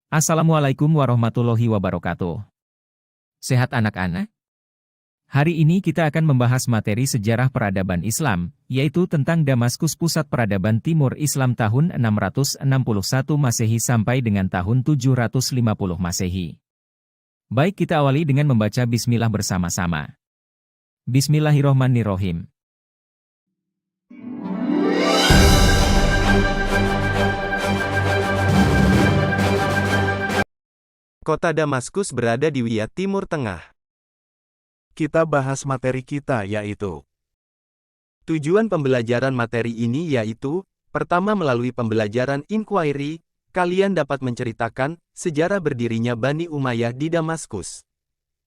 Assalamualaikum warahmatullahi wabarakatuh. Sehat anak-anak? Hari ini kita akan membahas materi sejarah peradaban Islam, yaitu tentang Damaskus pusat peradaban Timur Islam tahun 661 Masehi sampai dengan tahun 750 Masehi. Baik, kita awali dengan membaca Bismillah bersama-sama. Bismillahirrohmanirrohim. Kota Damaskus berada di wilayah Timur Tengah. Kita bahas materi kita yaitu Tujuan pembelajaran materi ini yaitu, pertama melalui pembelajaran inquiry, kalian dapat menceritakan sejarah berdirinya Bani Umayyah di Damaskus.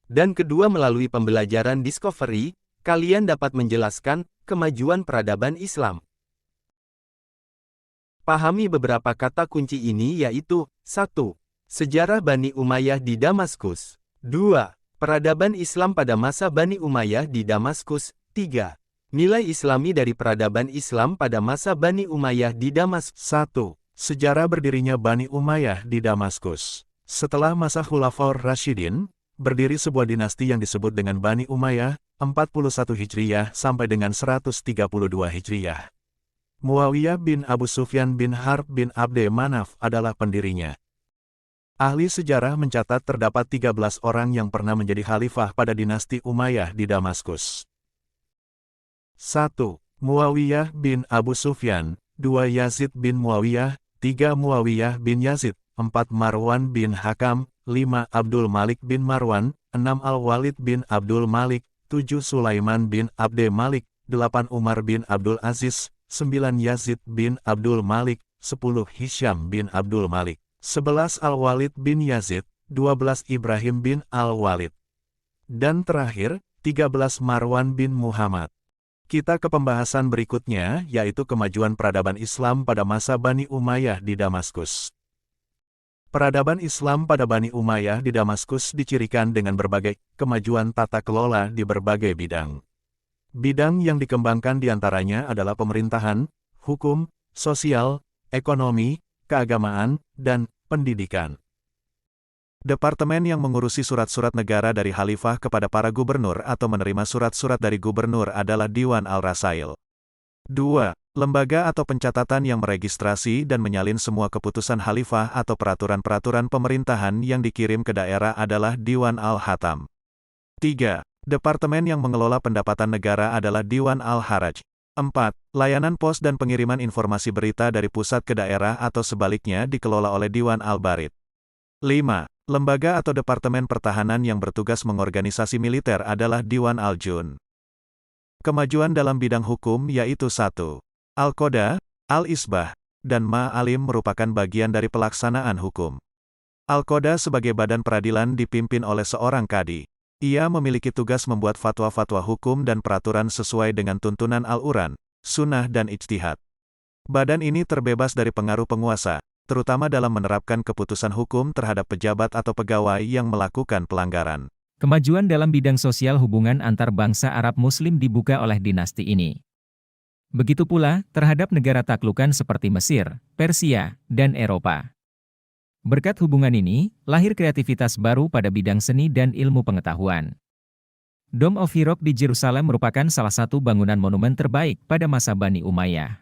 Dan kedua melalui pembelajaran discovery, kalian dapat menjelaskan kemajuan peradaban Islam. Pahami beberapa kata kunci ini yaitu 1. Sejarah Bani Umayyah di Damaskus. 2. Peradaban Islam pada masa Bani Umayyah di Damaskus. 3. Nilai Islami dari peradaban Islam pada masa Bani Umayyah di Damaskus. 1. Sejarah berdirinya Bani Umayyah di Damaskus. Setelah masa Khulafaur Rasyidin, berdiri sebuah dinasti yang disebut dengan Bani Umayyah, 41 Hijriyah sampai dengan 132 Hijriyah. Muawiyah bin Abu Sufyan bin Harb bin Abde Manaf adalah pendirinya. Ahli sejarah mencatat terdapat 13 orang yang pernah menjadi khalifah pada dinasti Umayyah di Damaskus. 1. Muawiyah bin Abu Sufyan, 2. Yazid bin Muawiyah, 3. Muawiyah bin Yazid, 4. Marwan bin Hakam, 5. Abdul Malik bin Marwan, 6. Al-Walid bin Abdul Malik, 7. Sulaiman bin Abde Malik, 8. Umar bin Abdul Aziz, 9. Yazid bin Abdul Malik, 10. Hisham bin Abdul Malik, 11. Al-Walid bin Yazid, 12. Ibrahim bin Al-Walid. Dan terakhir, 13. Marwan bin Muhammad. Kita ke pembahasan berikutnya, yaitu kemajuan peradaban Islam pada masa Bani Umayyah di Damaskus. Peradaban Islam pada Bani Umayyah di Damaskus dicirikan dengan berbagai kemajuan tata kelola di berbagai bidang. Bidang yang dikembangkan diantaranya adalah pemerintahan, hukum, sosial, ekonomi, keagamaan, dan pendidikan. Departemen yang mengurusi surat-surat negara dari khalifah kepada para gubernur atau menerima surat-surat dari gubernur adalah Diwan Al-Rasail. 2. Lembaga atau pencatatan yang meregistrasi dan menyalin semua keputusan khalifah atau peraturan-peraturan pemerintahan yang dikirim ke daerah adalah Diwan Al-Hatam. 3. Departemen yang mengelola pendapatan negara adalah Diwan Al-Haraj. 4. Layanan pos dan pengiriman informasi berita dari pusat ke daerah atau sebaliknya dikelola oleh Diwan Al-Barid. 5. Lembaga atau departemen pertahanan yang bertugas mengorganisasi militer adalah Diwan Al-Jun. Kemajuan dalam bidang hukum yaitu 1. Al-Qoda, Al-Isbah, dan Ma'alim merupakan bagian dari pelaksanaan hukum. Al-Qoda sebagai badan peradilan dipimpin oleh seorang kadi. Ia memiliki tugas membuat fatwa-fatwa hukum dan peraturan sesuai dengan tuntunan Al-Quran, Sunnah dan Ijtihad. Badan ini terbebas dari pengaruh penguasa, terutama dalam menerapkan keputusan hukum terhadap pejabat atau pegawai yang melakukan pelanggaran. Kemajuan dalam bidang sosial hubungan antar bangsa Arab Muslim dibuka oleh dinasti ini. Begitu pula terhadap negara taklukan seperti Mesir, Persia, dan Eropa. Berkat hubungan ini, lahir kreativitas baru pada bidang seni dan ilmu pengetahuan. Dome of Hirok di Yerusalem merupakan salah satu bangunan monumen terbaik pada masa Bani Umayyah.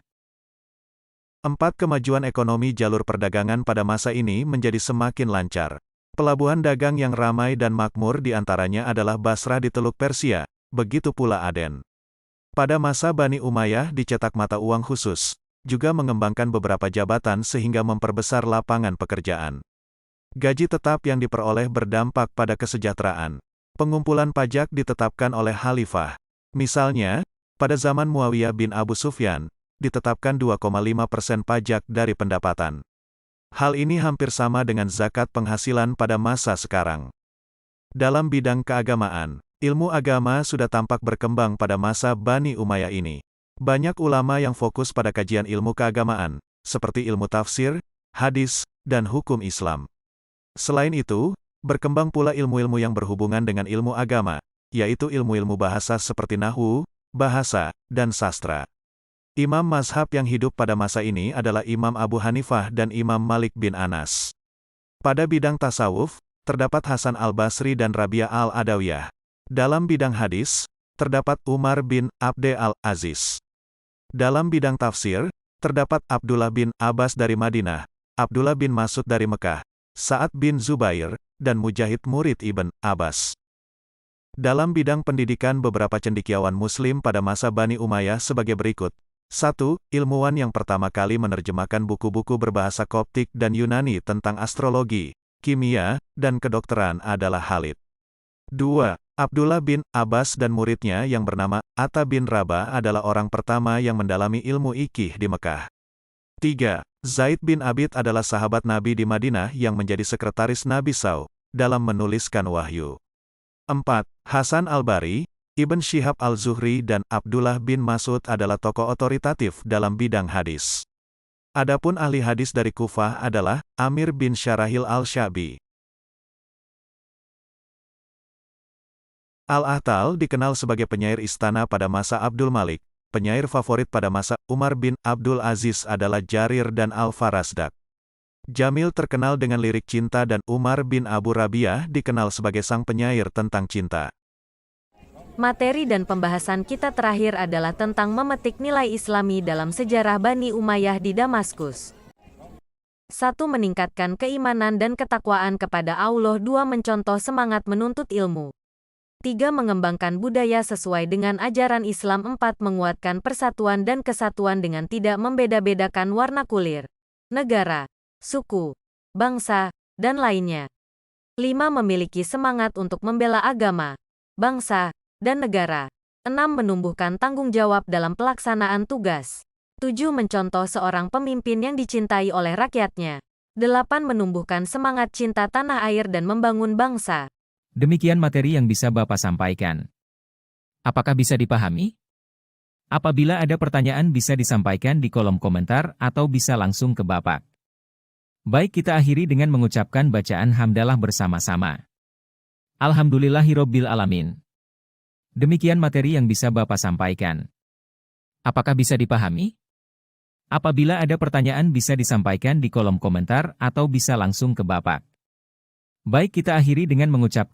4. Kemajuan ekonomi jalur perdagangan pada masa ini menjadi semakin lancar. Pelabuhan dagang yang ramai dan makmur diantaranya adalah Basrah di Teluk Persia, begitu pula Aden. Pada masa Bani Umayyah dicetak mata uang khusus, juga mengembangkan beberapa jabatan sehingga memperbesar lapangan pekerjaan. Gaji tetap yang diperoleh berdampak pada kesejahteraan. Pengumpulan pajak ditetapkan oleh khalifah. Misalnya, pada zaman Muawiyah bin Abu Sufyan, ditetapkan 2,5% pajak dari pendapatan. Hal ini hampir sama dengan zakat penghasilan pada masa sekarang. Dalam bidang keagamaan, ilmu agama sudah tampak berkembang pada masa Bani Umayyah ini. Banyak ulama yang fokus pada kajian ilmu keagamaan, seperti ilmu tafsir, hadis, dan hukum Islam. Selain itu, berkembang pula ilmu-ilmu yang berhubungan dengan ilmu agama, yaitu ilmu-ilmu bahasa seperti nahwu, bahasa, dan sastra. Imam mazhab yang hidup pada masa ini adalah Imam Abu Hanifah dan Imam Malik bin Anas. Pada bidang tasawuf, terdapat Hasan al-Basri dan Rabia al-Adawiyah. Dalam bidang hadis, terdapat Umar bin Abdul al-Aziz. Dalam bidang tafsir, terdapat Abdullah bin Abbas dari Madinah, Abdullah bin Mas'ud dari Mekah, Sa'ad bin Zubair, dan Mujahid murid Ibn Abbas. Dalam bidang pendidikan beberapa cendekiawan Muslim pada masa Bani Umayyah sebagai berikut. 1. Ilmuwan yang pertama kali menerjemahkan buku-buku berbahasa Koptik dan Yunani tentang astrologi, kimia, dan kedokteran adalah Khalid. 2. Abdullah bin Abbas dan muridnya yang bernama Atta bin Rabah adalah orang pertama yang mendalami ilmu iqih di Mekah. 3. Zaid bin Abid adalah sahabat Nabi di Madinah yang menjadi sekretaris Nabi SAW dalam menuliskan wahyu. 4. Hasan al-Bari, Ibn Syihab al-Zuhri dan Abdullah bin Mas'ud adalah tokoh otoritatif dalam bidang hadis. Adapun ahli hadis dari Kufah adalah Amir bin Syarahil al-Syabi. Al-Ahtal dikenal sebagai penyair istana pada masa Abdul Malik. Penyair favorit pada masa Umar bin Abdul Aziz adalah Jarir dan Al-Farazdak. Jamil terkenal dengan lirik cinta dan Umar bin Abu Rabiah dikenal sebagai sang penyair tentang cinta. Materi dan pembahasan kita terakhir adalah tentang memetik nilai Islami dalam sejarah Bani Umayyah di Damaskus. 1. Meningkatkan keimanan dan ketakwaan kepada Allah. 2. Mencontoh semangat menuntut ilmu. 3. Mengembangkan budaya sesuai dengan ajaran Islam. 4. Menguatkan persatuan dan kesatuan dengan tidak membeda-bedakan warna kulit, negara, suku, bangsa, dan lainnya. 5. Memiliki semangat untuk membela agama, bangsa, dan negara. 6. Menumbuhkan tanggung jawab dalam pelaksanaan tugas. 7. Mencontoh seorang pemimpin yang dicintai oleh rakyatnya. 8. Menumbuhkan semangat cinta tanah air dan membangun bangsa. Demikian materi yang bisa Bapak sampaikan. Apakah bisa dipahami? Apabila ada pertanyaan bisa disampaikan di kolom komentar atau bisa langsung ke Bapak. Baik, kita akhiri dengan mengucapkan bacaan hamdalah bersama-sama. Alhamdulillahirobbil alamin. Demikian materi yang bisa Bapak sampaikan. Apakah bisa dipahami? Apabila ada pertanyaan bisa disampaikan di kolom komentar atau bisa langsung ke Bapak. Baik, kita akhiri dengan mengucapkan